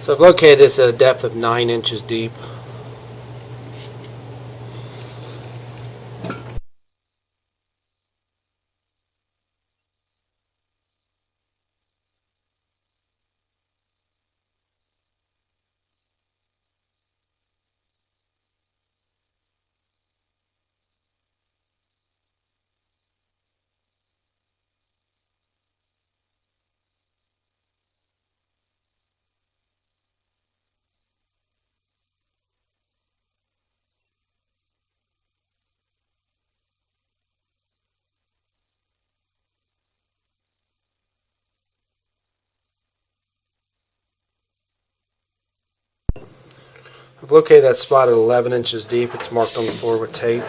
So I've located this at a depth of 9 inches deep. I've located that spot at 11 inches deep. It's marked on the floor with tape.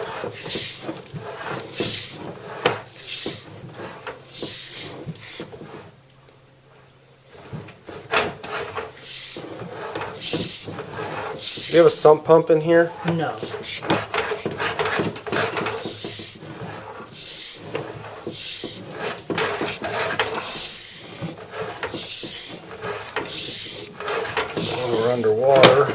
Do you have a sump pump in here? No. We're underwater.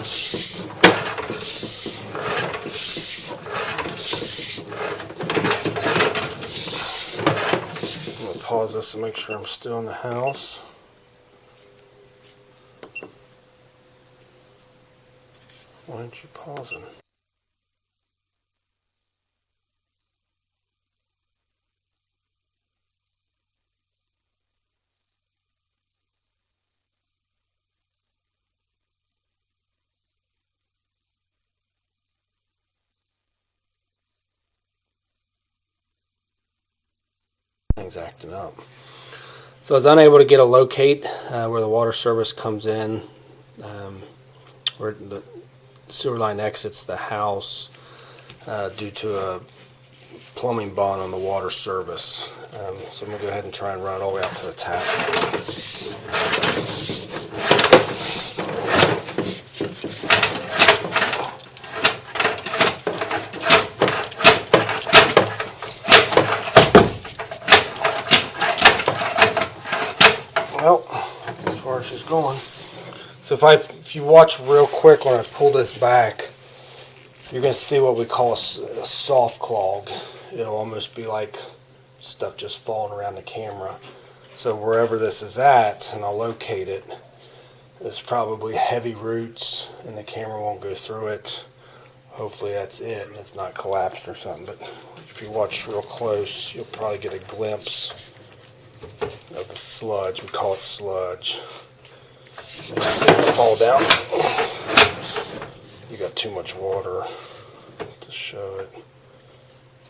I'm going to pause this to make sure I'm still in the house. Why aren't you pausing? Things acting up. So I was unable to get a locate where the water service comes in, where the sewer line exits the house due to a plumbing bond on the water service. So I'm going to go ahead and try and run it all the way out to the tap. Well, as far as she's going. So if you watch real quick when I pull this back, you're going to see what we call a soft clog. It'll almost be like stuff just falling around the camera. So wherever this is at, and I'll locate it, it's probably heavy roots and the camera won't go through it. Hopefully that's it and it's not collapsed or something. But if you watch real close, you'll probably get a glimpse of the sludge. We call it sludge. You see it fall down. You got too much water to show it.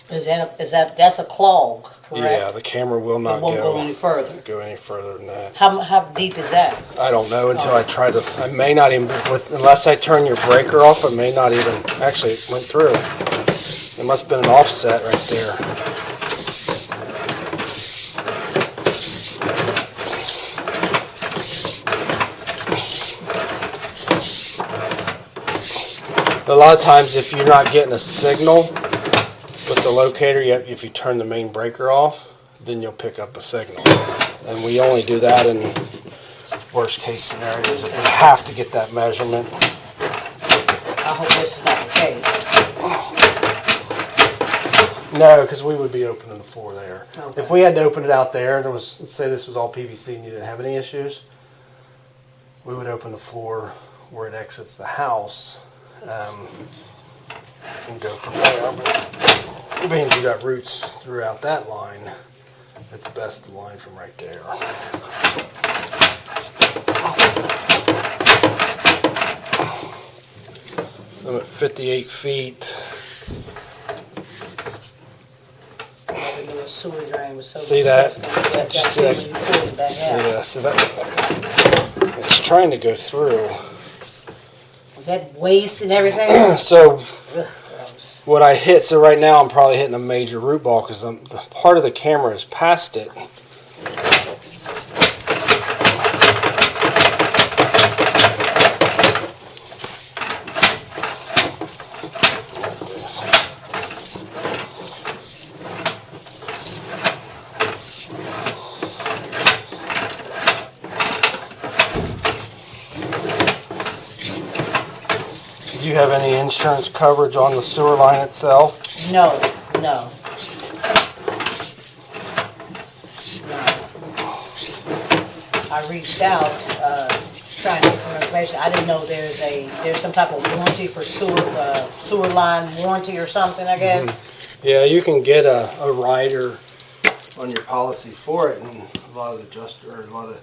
That's a clog, correct? Yeah, the camera will not It won't go any further. Go any further than that. How deep is that? I don't know until I try to. I may not even, unless I turn your breaker off, it may not even. Actually, it went through. There must have been an offset right there. A lot of times if you're not getting a signal with the locator, if you turn the main breaker off, then you'll pick up a signal. And we only do that in worst case scenarios if we have to get that measurement. I hope this is not the case. No, because we would be opening the floor there. Okay. If we had to open it out there, and let's say this was all PVC and you didn't have any issues, we would open the floor where it exits the house. And go from there, but being you got roots throughout that line, it's best to line from right there. So I'm at 58 feet. Sewer drain was so See that? See that? Yeah, so that it's trying to go through. Was that waste and everything? So Ugh, gross. what I hit, so right now I'm probably hitting a major root ball because the part of the camera is past it. you have any insurance coverage on the sewer line itself? No, no. I reached out, trying to get some information. I didn't know there's some type of warranty for sewer line warranty or something, I guess. Yeah, you can get a rider on your policy for it, and a lot of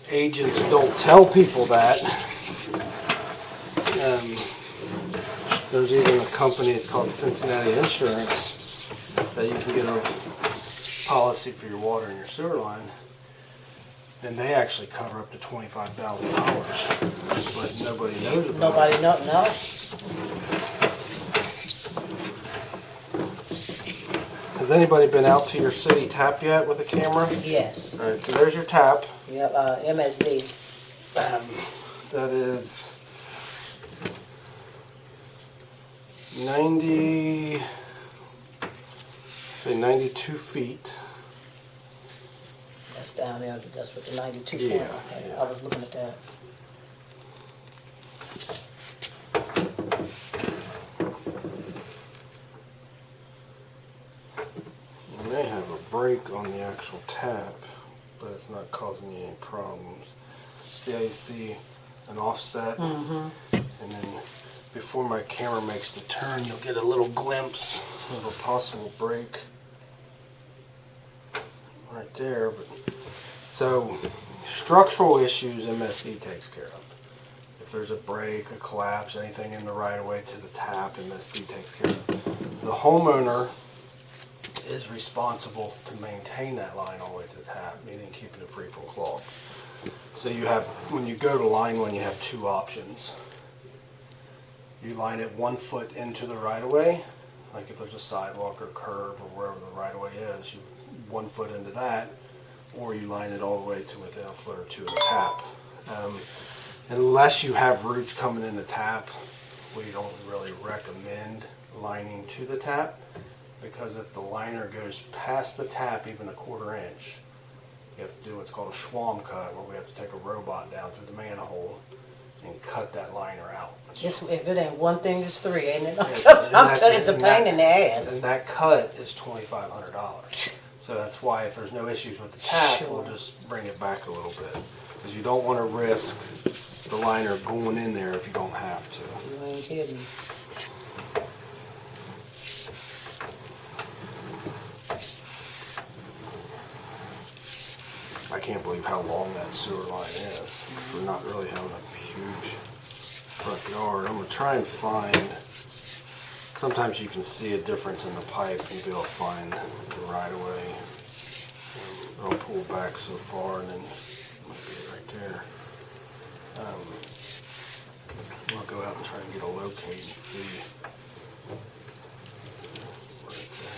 agents don't tell people that. There's even a company, it's called Cincinnati Insurance, that you can get a policy for your water and your sewer line. And they actually cover up to $25,000, but nobody knows about Nobody it. no. Has anybody been out to your city tap yet with a camera? Yes. All right, so there's your tap. Yep. MSD. That is 92 feet. That's down there. That's what the 92 Yeah, point. Okay. yeah. I was looking at that. You may have a break on the actual tap, but it's not causing you any problems. See how you see an offset? Mm-hmm. And then before my camera makes the turn, you'll get a little glimpse of a possible break right there. But so structural issues MSD takes care of. If there's a break, a collapse, anything in the right of way to the tap, MSD takes care of. The homeowner is responsible to maintain that line all the way to the tap, meaning keeping it free from clog. So you have, when you go to line one, you have two options. You line it 1 foot into the right of way, like if there's a sidewalk or curb or wherever the right of way is, you 1 foot into that, or you line it all the way to within a foot or two of the tap. Unless you have roots coming in the tap, we don't really recommend lining to the tap, because if the liner goes past the tap even a 1/4 inch, you have to do what's called a Schwamm cut, where we have to take a robot down through the manhole and cut that liner out. If it ain't one thing, it's three, ain't it? I'm Yes, telling you, it's a pain in the ass. And that cut is $2,500. So that's why if there's no issues with the tap, Sure. we'll just bring it back a little bit. Because you don't want to risk the liner going in there if you don't have to. You ain't kidding. I can't believe how long that sewer line is. We're not really having a huge front yard. I'm going to try and find, sometimes you can see a difference in the pipe and you'll be able to find the right of way. I'll pull back so far and then it might be right there. I'll go out and try and get a locate and see where it's at.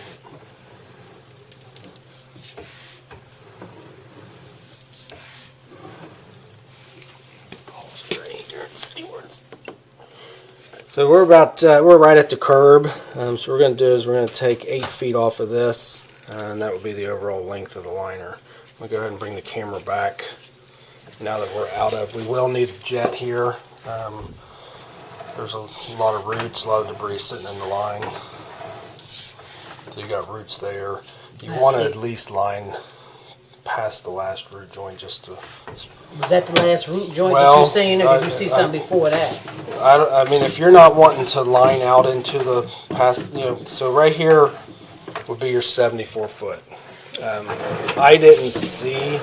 So we're right at the curb. So what we're going to do is we're going to take 8 feet off of this, and that will be the overall length of the liner. I'm going to go ahead and bring the camera back. Now that we're out of, we will need a jet here. There's a lot of roots, a lot of debris sitting in the line. So you got roots there. You want to at least line past the last root joint just to. Was that the last root joint that Well, you seen, or did you see something before that? I mean, if you're not wanting to line out into the past, so right here would be your 74 foot. I didn't see,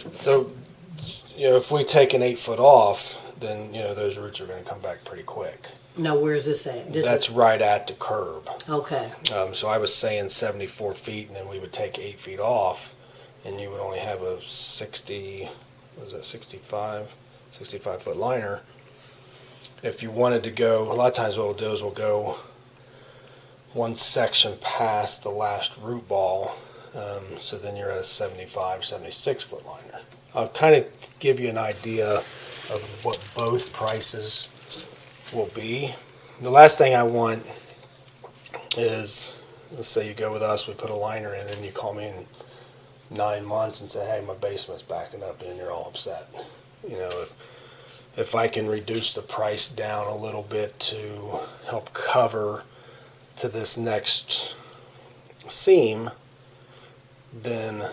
so, if we take an 8 foot off, then, those roots are going to come back pretty quick. No, where is this at? That's right at the curb. Okay. So I was saying 74 feet, and then we would take 8 feet off, and you would only have a 65 foot liner. If you wanted to go, a lot of times what we'll do is we'll go one section past the last root ball, so then you're at a 75, 76 foot liner. I'll kind of give you an idea of what both prices will be. The last thing I want is, let's say you go with us, we put a liner in, and you call me in 9 months and say, hey, my basement's backing up, and you're all upset. if I can reduce the price down a little bit to help cover to this next seam, then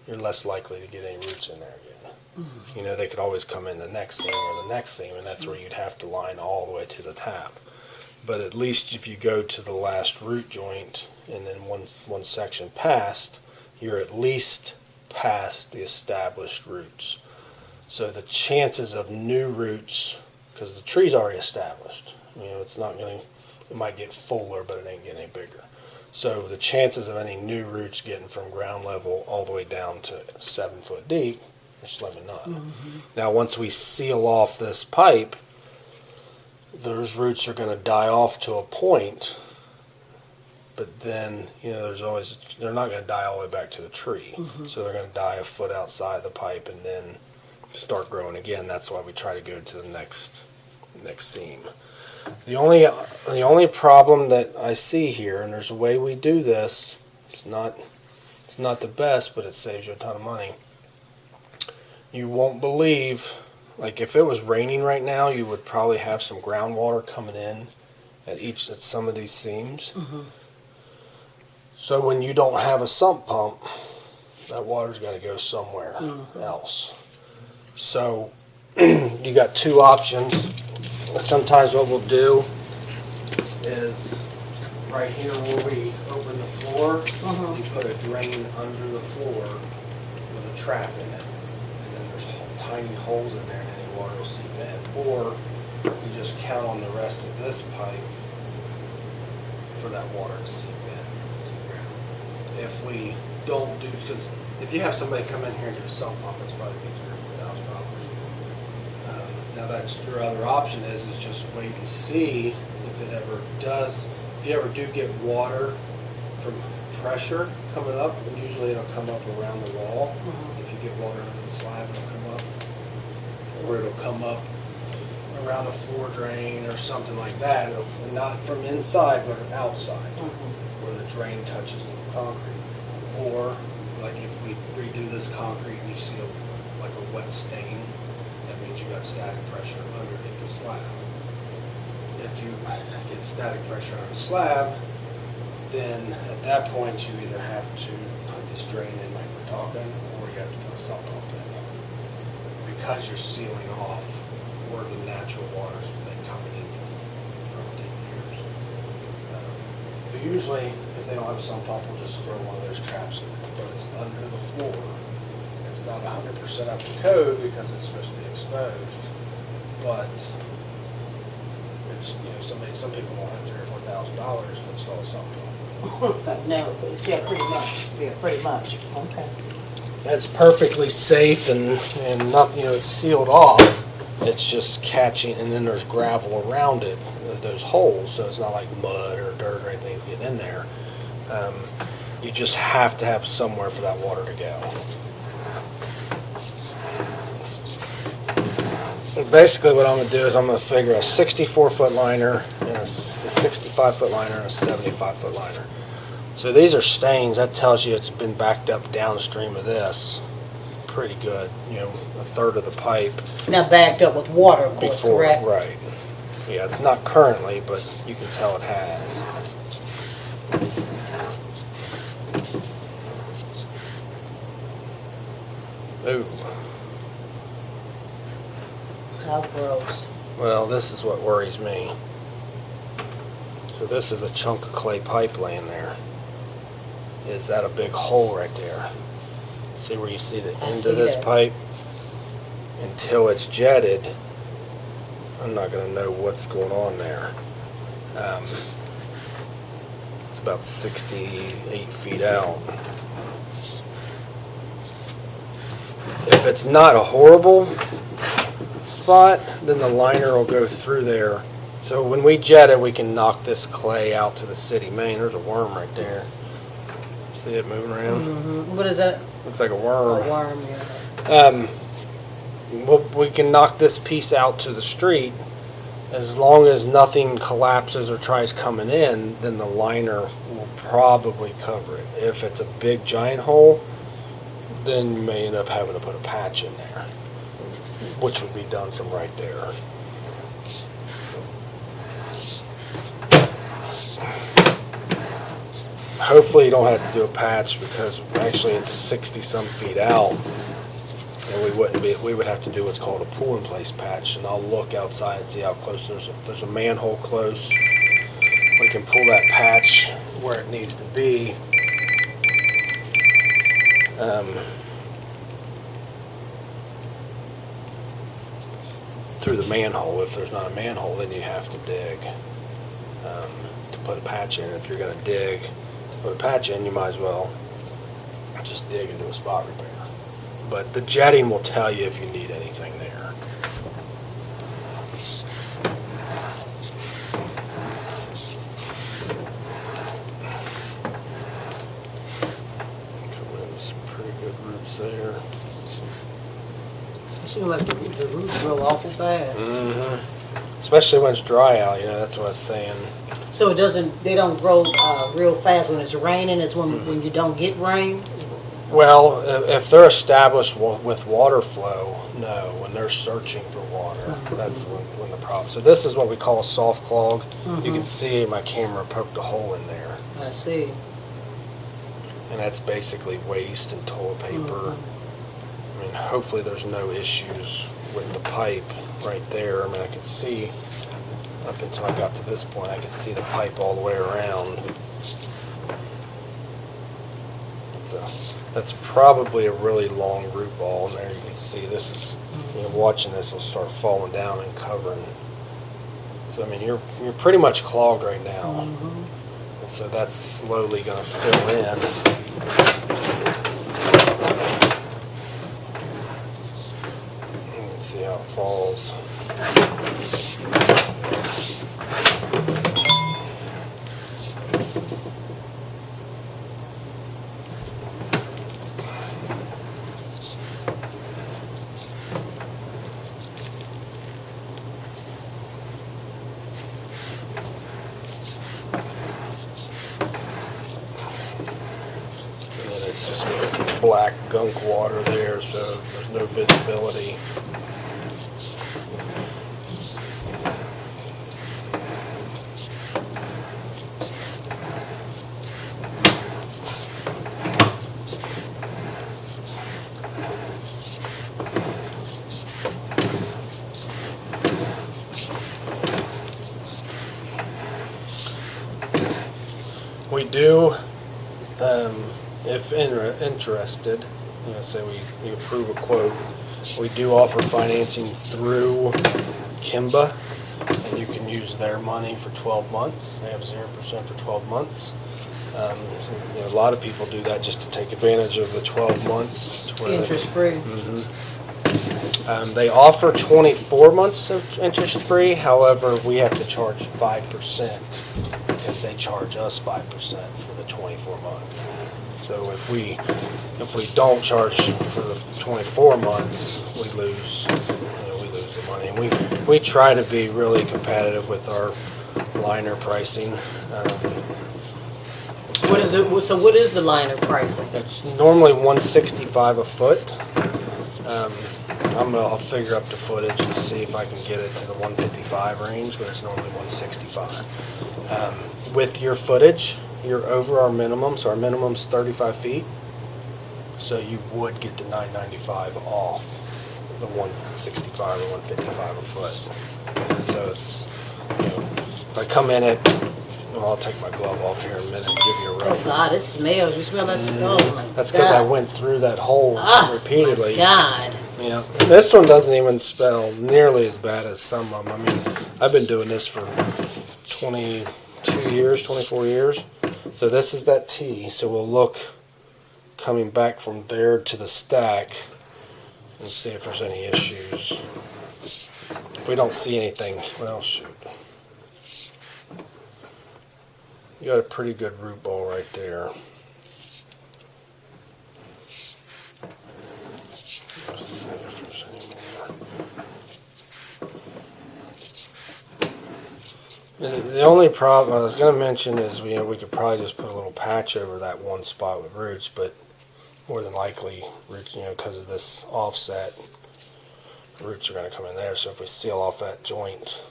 you're less likely to get any roots in there again. You know, they could always come in the next seam or the next seam, and that's where you'd have to line all the way to the tap. But at least if you go to the last root joint and then one section past, you're at least past the established roots. So the chances of new roots, because the tree's already established, you know, it's not going to, it might get fuller, but it ain't getting any bigger. So the chances of any new roots getting from ground level all the way down to 7 foot deep are slim to none. Now once we seal off this pipe, those roots are going to die off to a point, but then, you know, they're not going to die all the way back to the tree. So they're going to die a foot outside the pipe and then start growing again. That's why we try to go to the next seam. The only problem that I see here, and there's a way we do this, it's not the best, but it saves you a ton of money. You won't believe, like if it was raining right now, you would probably have some groundwater coming in at some of these seams. So when you don't have a sump pump, that water's got to go somewhere else. So you got two options. Sometimes what we'll do is right here where we open the floor, you put a drain under the floor with a trap in it. And then there's tiny holes in there and any water will seep in. Or you just count on the rest of this pipe for that water to seep in. If we don't do, because if you have somebody come in here and do a sump pump, it's probably $3,000 or $4,000. Now that's your other option is just wait and see if it ever does. If you ever do get water from pressure coming up, and usually it'll come up around the wall. If you get water under the slab, it'll come up, or it'll come up around a floor drain or something like that. It'll, not from inside, but outside, where the drain touches the concrete. Or like if we redo this concrete and you see like a wet stain, that means you got static pressure underneath the slab. If you get static pressure on the slab, then at that point you either have to put this drain in like we're talking, or you have to put a sump pump in, because you're sealing off where the natural water's been coming in from 10 years. So usually, if they don't have a sump pump, we'll just throw one of those traps in, but it's under the floor. It's not 100% up to code because it's supposed to be exposed, but it's, you know, some people won't have $3,000 or $4,000 to install a sump pump. No, yeah, pretty much. Yeah, pretty much. Okay. That's perfectly safe and not, you know, it's sealed off. It's just catching, and then there's gravel around it, those holes, so it's not like mud or dirt or anything to get in there. You just have to have somewhere for that water to go. So basically what I'm going to do is I'm going to figure a 64-foot liner and a 65-foot liner and a 75-foot liner. So these are stains. That tells you it's been backed up downstream of this pretty good, you know, a third of the pipe. Now backed up with water, of course, Before, correct? right. Yeah, it's not currently, but you can tell it has. Ooh. How gross. Well, this is what worries me. So this is a chunk of clay pipe laying there. Is that a big hole right there? See where you see the end of this pipe? Until it's jetted, I'm not going to know what's going on there. It's about 68 feet out. If it's not a horrible spot, then the liner will go through there. So when we jet it, we can knock this clay out to the city main. There's a worm right there. See it moving around? What is that? Looks like a worm. A worm, yeah. We can knock this piece out to the street. As long as nothing collapses or tries coming in, then the liner will probably cover it. If it's a big giant hole, then you may end up having to put a patch in there. which would be done from right there. Hopefully you don't have to do a patch, because actually it's 60 some feet out, and we would have to do what's called a pull in place patch, and I'll look outside and see how close if there's a manhole close, we can pull that patch where it needs to be. Through the manhole. If there's not a manhole, then you have to dig to put a patch in. If you're going to dig to put a patch in, you might as well just dig and do a spot repair. But the jetting will tell you if you need anything there. Coming in with some pretty good roots there. It seems like the roots grow awful fast. Mm-hmm. Especially when it's dry out, that's what I was saying. So they don't grow real fast when it's raining. It's when you don't get rain. Well, if they're established with water flow, no. When they're searching for water, that's when the problem. So this is what we call a soft clog. You can see my camera poked a hole in there. I see. And that's basically waste and toilet paper. I mean, hopefully there's no issues with the pipe right there. I mean, I could see up until I got to this point, I could see the pipe all the way around. That's probably a really long root ball in there. You can see this is, watching this will start falling down and covering. So I mean, you're pretty much clogged right now, and so that's slowly going to fill in. Let's see how it falls. It's just black gunk water there, so there's no visibility. We do, if interested, say we approve a quote, we do offer financing through Kimba, and you can use their money for 12 months. They have 0% for 12 months. A lot of people do that just to take advantage of the 12 months. Interest free. They offer 24 months of interest free. However, we have to charge 5% because they charge us 5% for the 24 months. So if we don't charge for the 24 months, we lose the money. And we try to be really competitive with our liner pricing. What is the liner pricing? It's normally $165 a foot. I'll figure up the footage and see if I can get it to the 155 range, but it's normally 165. With your footage, you're over our minimum, so our minimum's 35 feet. So you would get the $995 off the 165 or 155 a foot. So it's, if I come in at, I'll take my glove off here in a minute and give you a rough. Oh God, it smells. You smell that? Oh my God. That's because I went through that hole repeatedly. My God. Yeah, this one doesn't even smell nearly as bad as some of them. I mean, I've been doing this for 22 years, 24 years. So this is that T. So we'll look coming back from there to the stack and see if there's any issues. If we don't see anything, well, shoot. You got a pretty good root ball right there. The only problem I was going to mention is we could probably just put a little patch over that one spot with roots, but more than likely roots, because of this offset, roots are going to come in there. So if we seal off that joint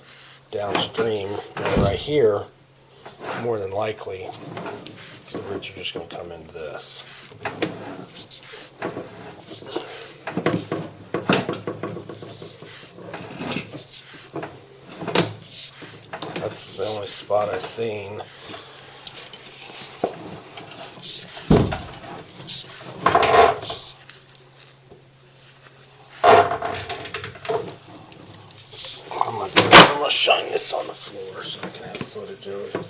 downstream, right here, more than likely, the roots are just going to come into this. That's the only spot I've seen. I'm gonna shine this on the floor so I can have footage of it.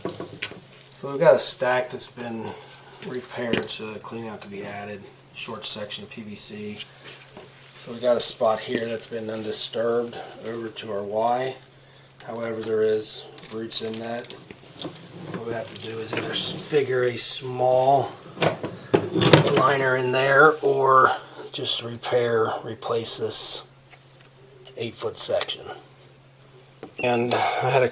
So we've got a stack that's been repaired so the clean out can be added. Short section of PVC. So we got a spot here that's been undisturbed over to our Y. However, there is roots in that. What we have to do is either figure a small liner in there or just replace this 8-foot section. And I had a